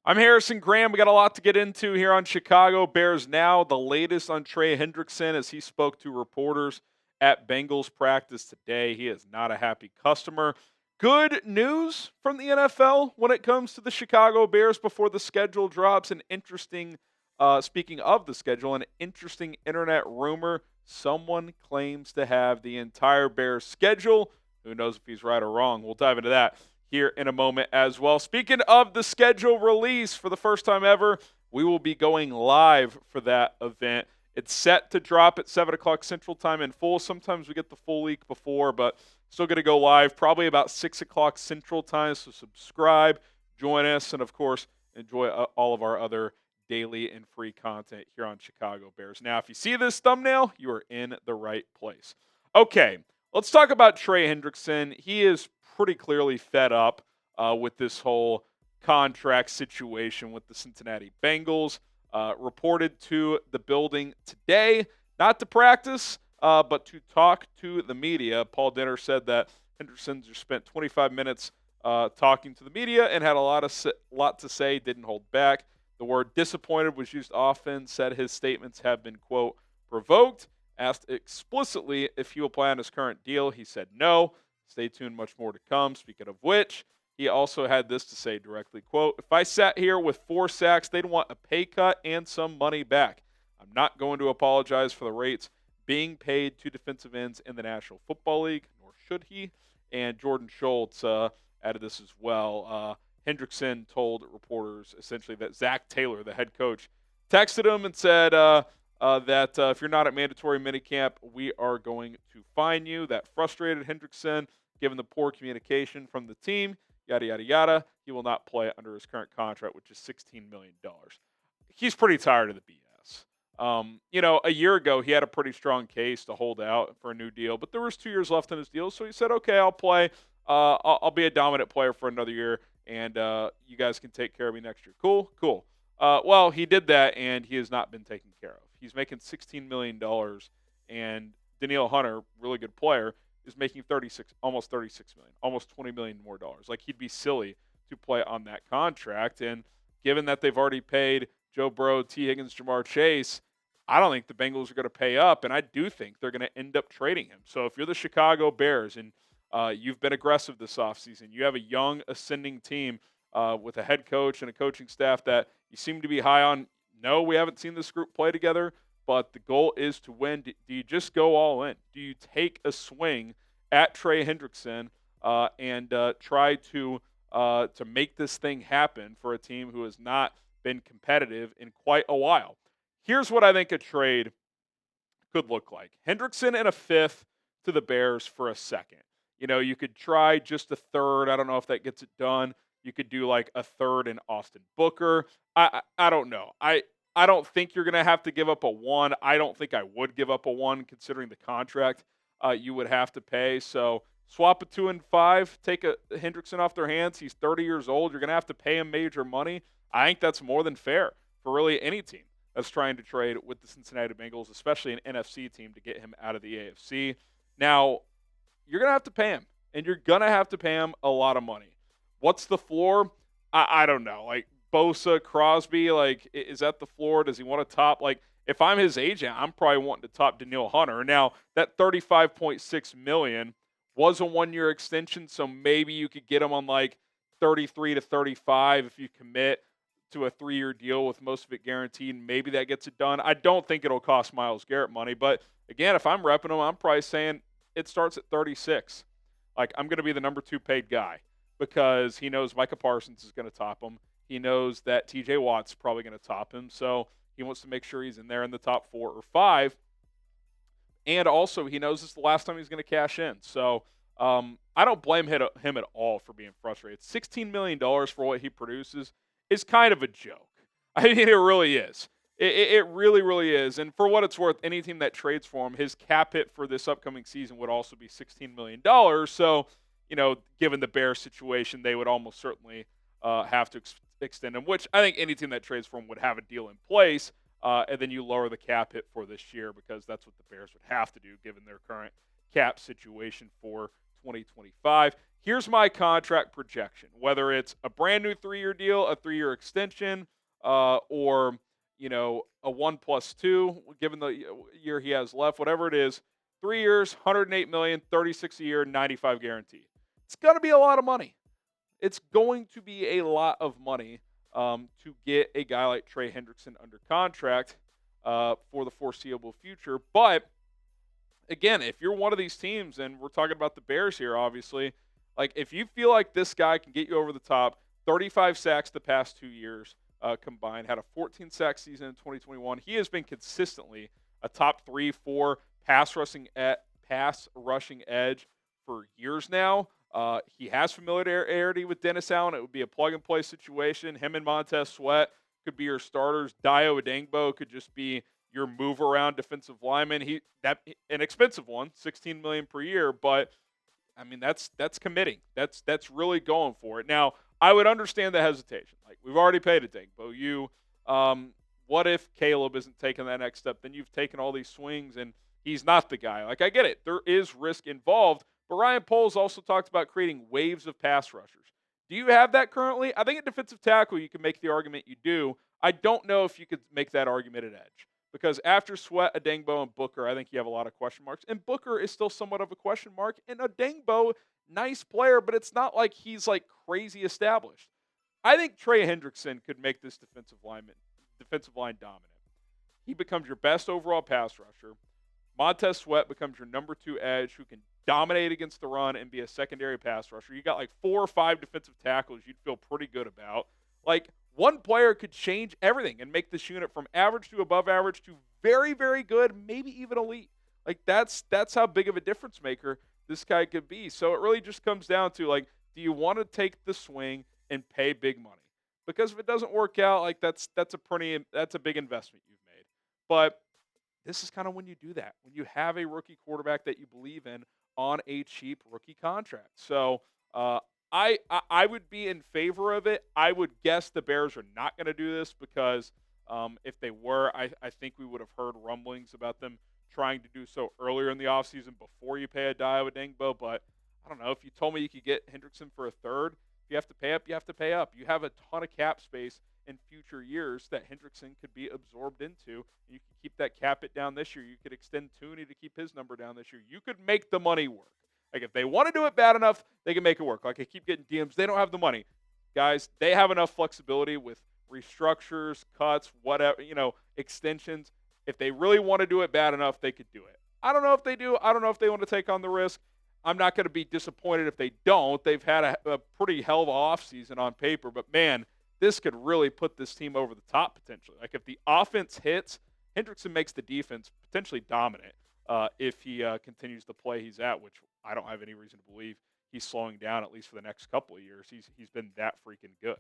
I'm Harrison Graham. We got a lot to get into here on Chicago Bears Now. The latest on Trey Hendrickson as he spoke to reporters at Bengals practice today. He is not a happy customer. Good news from the NFL when it comes to the Chicago Bears before the schedule drops. An interesting, speaking of the schedule, an interesting internet rumor. Someone claims to have the entire Bears schedule. Who knows if he's right or wrong? We'll dive into that here in a moment as well. Speaking of the schedule release, for the first time ever, we will be going live for that event. It's set to drop at 7 o'clock Central Time in full. Sometimes we get the full week before, but still going to go live probably about 6 o'clock Central Time. So subscribe, join us, and of course, enjoy all of our other daily and free content here on Chicago Bears. Now, if you see this thumbnail, you are in the right place. Okay, let's talk about Trey Hendrickson. He is pretty clearly fed up with this whole contract situation with the Cincinnati Bengals. Reported to the building today, not to practice, but to talk to the media. Paul Dinner said that Hendrickson just spent 25 minutes talking to the media and had a lot to say, didn't hold back. The word disappointed was used often, said his statements have been, quote, provoked. Asked explicitly if he will play on his current deal, he said no. Stay tuned, much more to come. Speaking of which, he also had this to say directly, quote, if I sat here with 4 sacks, they'd want a pay cut and some money back. I'm not going to apologize for the rates being paid to defensive ends in the National Football League, nor should he. And Jordan Schultz added this as well. Hendrickson told reporters essentially that Zac Taylor, the head coach, texted him and said that if you're not at mandatory minicamp, we are going to fine you. That frustrated Hendrickson, given the poor communication from the team, yada, yada, yada. He will not play under his current contract, which is $16 million. He's pretty tired of the BS. A year ago, he had a pretty strong case to hold out for a new deal, but there was 2 years left in his deal, so he said, okay, I'll play. I'll be a dominant player for another year, and you guys can take care of me next year. Cool? Cool. Well, he did that, and he has not been taken care of. He's making $16 million, and Danielle Hunter, really good player, is making almost $36 million, almost $20 million more dollars. Like, he'd be silly to play on that contract. And given that they've already paid Joe Burrow, T. Higgins, Jamar Chase, I don't think the Bengals are going to pay up, and I do think they're going to end up trading him. So if you're the Chicago Bears and you've been aggressive this offseason, you have a young, ascending team with a head coach and a coaching staff that you seem to be high on. No, we haven't seen this group play together, but the goal is to win. Do you just go all in? Do you take a swing at Trey Hendrickson and try to make this thing happen for a team who has not been competitive in quite a while? Here's what I think a trade could look like. Hendrickson and a 5th to the Bears for a 2nd. You could try just a 3rd. I don't know if that gets it done. You could do like a 3rd in Austin Booker. I don't know. I don't think you're going to have to give up a 1. I don't think I would give up a 1 considering the contract you would have to pay. So swap a 2 and 5, take a Hendrickson off their hands. He's 30 years old. You're going to have to pay him major money. I think that's more than fair for really any team that's trying to trade with the Cincinnati Bengals, especially an NFC team, to get him out of the AFC. Now, you're going to have to pay him, and you're going to have to pay him a lot of money. What's the floor? I don't know. Like Bosa, Crosby, like, is that the floor? Does he want to top? Like, if I'm his agent, I'm probably wanting to top Danielle Hunter. Now, that $35.6 million was a 1-year extension, so maybe you could get him on like 33 to 35 if you commit to a 3-year deal with most of it guaranteed. Maybe that gets it done. I don't think it'll cost Myles Garrett money, but again, if I'm repping him, I'm probably saying it starts at 36. Like, I'm going to be the number 2 paid guy because he knows Micah Parsons is going to top him. He knows that TJ Watt's probably going to top him, so he wants to make sure he's in there in the top 4 or 5. And also, he knows this is the last time he's going to cash in. So I don't blame him at all for being frustrated. $16 million for what he produces is kind of a joke. I mean, it really is. It really, really is. And for what it's worth, any team that trades for him, his cap hit for this upcoming season would also be $16 million. So, given the Bears situation, they would almost certainly have to extend him, which I think any team that trades for him would have a deal in place. And then you lower the cap hit for this year because that's what the Bears would have to do given their current cap situation for 2025. Here's my contract projection, whether it's a brand new 3-year deal, a 3-year extension, or a 1+2, given the year he has left, whatever it is. 3 years, 108 million, 36 a year, 95 guaranteed. It's going to be a lot of money. It's going to be a lot of money to get a guy like Trey Hendrickson under contract for the foreseeable future. But again, if you're one of these teams, and we're talking about the Bears here, obviously, like if you feel like this guy can get you over the top, 35 sacks the past 2 years combined, had a 14 sack season in 2021. He has been consistently a top 3-4 pass rushing edge for years now. He has familiarity with Dennis Allen. It would be a plug-and-play situation. Him and Montez Sweat could be your starters. Dio Adengbo could just be your move-around defensive lineman. An expensive one, $16 million per year, but I mean that's committing. That's really going for it. Now, I would understand the hesitation. Like, we've already paid Adengbo. What if Caleb isn't taking that next step? Then you've taken all these swings, and he's not the guy. Like, I get it. There is risk involved. But Ryan Poles also talked about creating waves of pass rushers. Do you have that currently? I think at defensive tackle, you can make the argument you do. I don't know if you could make that argument at edge. Because after Sweat, Adengbo, and Booker, I think you have a lot of question marks. And Booker is still somewhat of a question mark. And Adengbo, nice player, but it's not like he's like crazy established. I think Trey Hendrickson could make this defensive line dominant. He becomes your best overall pass rusher. Montez Sweat becomes your number 2 edge who can dominate against the run and be a secondary pass rusher. You got like 4 or 5 defensive tackles you'd feel pretty good about. Like, one player could change everything and make this unit from average to above average to very, very good, maybe even elite. Like, that's how big of a difference maker this guy could be. So it really just comes down to, like, do you want to take the swing and pay big money? Because if it doesn't work out, like, that's a big investment you've made. But this is kind of when you do that, when you have a rookie quarterback that you believe in on a cheap rookie contract. So I would be in favor of it. I would guess the Bears are not going to do this because if they were, I think we would have heard rumblings about them trying to do so earlier in the offseason before you pay a Dio Adengbo. But I don't know. If you told me you could get Hendrickson for a third, if you have to pay up, you have to pay up. You have a ton of cap space in future years that Hendrickson could be absorbed into. And you can keep that cap it down this year. You could extend Tooney to keep his number down this year. You could make the money work. Like, if they want to do it bad enough, they can make it work. Like, I keep getting DMs. They don't have the money. Guys, they have enough flexibility with restructures, cuts, whatever, extensions. If they really want to do it bad enough, they could do it. I don't know if they do. I don't know if they want to take on the risk. I'm not going to be disappointed if they don't. They've had a pretty hell of an offseason on paper. But, man, this could really put this team over the top potentially. Like, if the offense hits, Hendrickson makes the defense potentially dominant if he continues the play he's at, which I don't have any reason to believe he's slowing down, at least for the next couple of years. He's been that freaking good.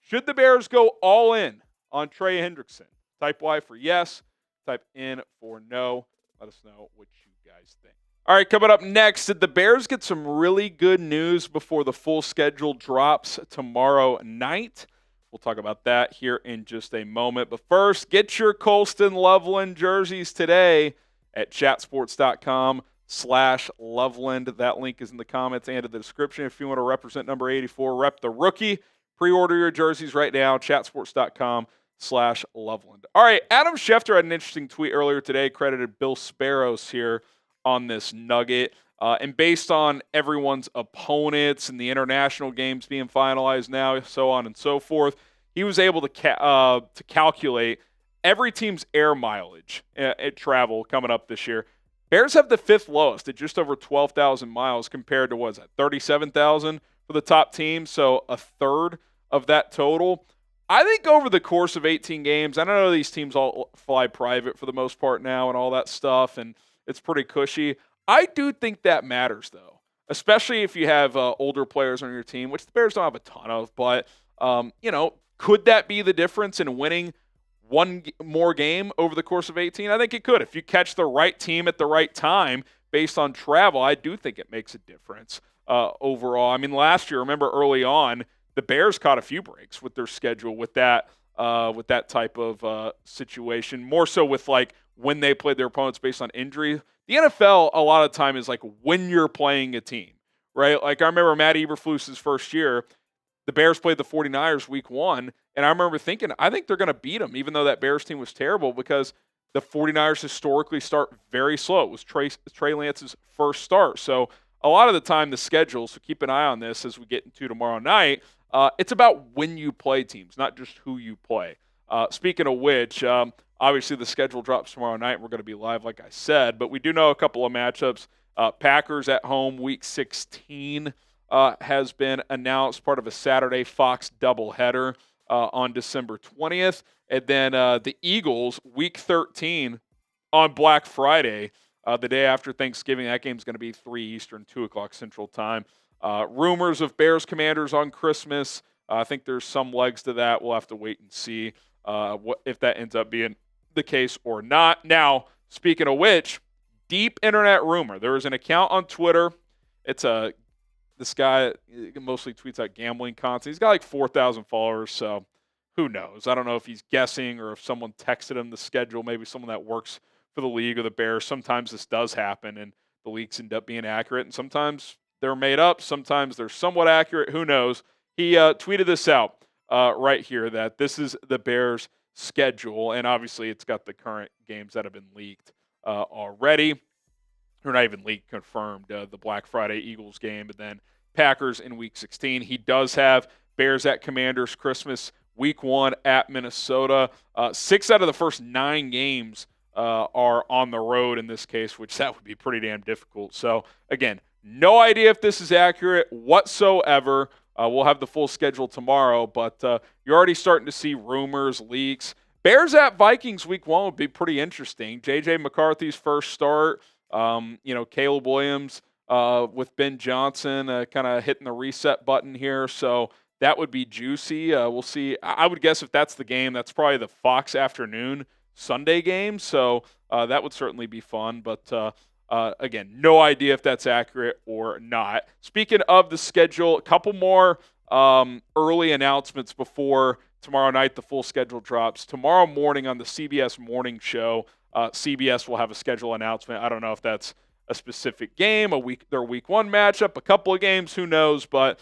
Should the Bears go all in on Trey Hendrickson? Type Y for yes. Type N for no. Let us know what you guys think. All right, coming up next, did the Bears get some really good news before the full schedule drops tomorrow night? We'll talk about that here in just a moment. But first, get your Colston Loveland jerseys today at chatsports.com/Loveland. That link is in the comments and in the description. If you want to represent number 84, rep the rookie. Pre-order your jerseys right now, chatsports.com/Loveland. All right, Adam Schefter had an interesting tweet earlier today, credited Bill Sparrows here on this nugget. And based on everyone's opponents and the international games being finalized now, so on and so forth, he was able to calculate every team's air mileage at travel coming up this year. Bears have the 5th lowest at just over 12,000 miles compared to, 37,000 for the top team, so a third of that total. I think over the course of 18 games, I know these teams all fly private for the most part now and all that stuff, and it's pretty cushy. I do think that matters, though, especially if you have older players on your team, which the Bears don't have a ton of. But, could that be the difference in winning one more game over the course of 18? I think it could. If you catch the right team at the right time based on travel, I do think it makes a difference overall. I mean, last year, remember early on, the Bears caught a few breaks with their schedule with that type of situation, more so with like when they played their opponents based on injury. The NFL a lot of time is like when you're playing a team, right? Like I remember Matt Eberflus's first year, the Bears played the 49ers week 1, and I remember thinking, I think they're going to beat them, even though that Bears team was terrible, because the 49ers historically start very slow. It was Trey Lance's first start. So a lot of the time, the schedule, so keep an eye on this as we get into tomorrow night, it's about when you play teams, not just who you play. Speaking of which, obviously the schedule drops tomorrow night. We're going to be live, like I said, but we do know a couple of matchups. Packers at home, week 16 has been announced, part of a Saturday Fox doubleheader on December 20th. And then the Eagles, week 13 on Black Friday, the day after Thanksgiving. That game's going to be 3 Eastern, 2 o'clock Central Time. Rumors of Bears Commanders on Christmas. I think there's some legs to that. We'll have to wait and see if that ends up being the case or not. Now, speaking of which, deep internet rumor. There is an account on Twitter. It's this guy mostly tweets out gambling content. He's got like 4,000 followers, so who knows? I don't know if he's guessing or if someone texted him the schedule, maybe someone that works for the league or the Bears. Sometimes this does happen, and the leaks end up being accurate, and sometimes they're made up. Sometimes they're somewhat accurate. Who knows? He tweeted this out right here, that this is the Bears' schedule, and obviously it's got the current games that have been leaked already. Or not even leaked, confirmed, the Black Friday Eagles game, and then Packers in Week 16. He does have Bears at Commanders Christmas, Week 1 at Minnesota. 6 out of the first 9 games are on the road in this case, which that would be pretty damn difficult. So, again, no idea if this is accurate whatsoever. We'll have the full schedule tomorrow, but you're already starting to see rumors, leaks. Bears at Vikings Week 1 would be pretty interesting. J.J. McCarthy's first start. Caleb Williams with Ben Johnson kind of hitting the reset button here. So that would be juicy. We'll see. I would guess if that's the game, that's probably the Fox afternoon Sunday game. So that would certainly be fun. But again, no idea if that's accurate or not. Speaking of the schedule, a couple more early announcements before tomorrow night the full schedule drops. Tomorrow morning on the CBS Morning Show, CBS will have a schedule announcement. I don't know if that's a specific game, their Week 1 matchup, a couple of games, who knows, but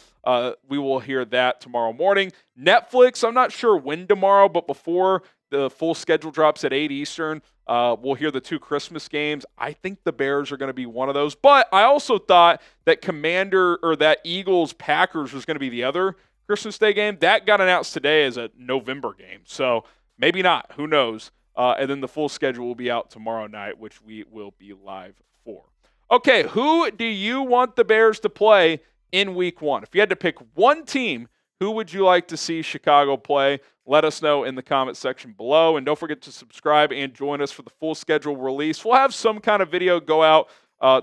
we will hear that tomorrow morning. Netflix, I'm not sure when tomorrow, but before the full schedule drops at 8 Eastern, we'll hear the 2 Christmas games. I think the Bears are going to be one of those, but I also thought that that Eagles-Packers was going to be the other Christmas Day game. That got announced today as a November game, so maybe not. Who knows? And then the full schedule will be out tomorrow night, which we will be live for. Okay, who do you want the Bears to play in Week 1? If you had to pick one team, who would you like to see Chicago play? Let us know in the comment section below. And don't forget to subscribe and join us for the full schedule release. We'll have some kind of video go out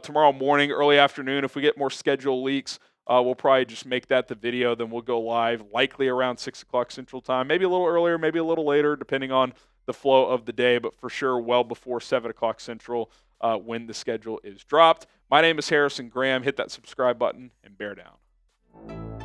tomorrow morning, early afternoon. If we get more schedule leaks, we'll probably just make that the video. Then we'll go live, likely around 6 o'clock Central Time. Maybe a little earlier, maybe a little later, depending on the flow of the day, but for sure well before 7 o'clock Central when the schedule is dropped. My name is Harrison Graham. Hit that subscribe button and bear down.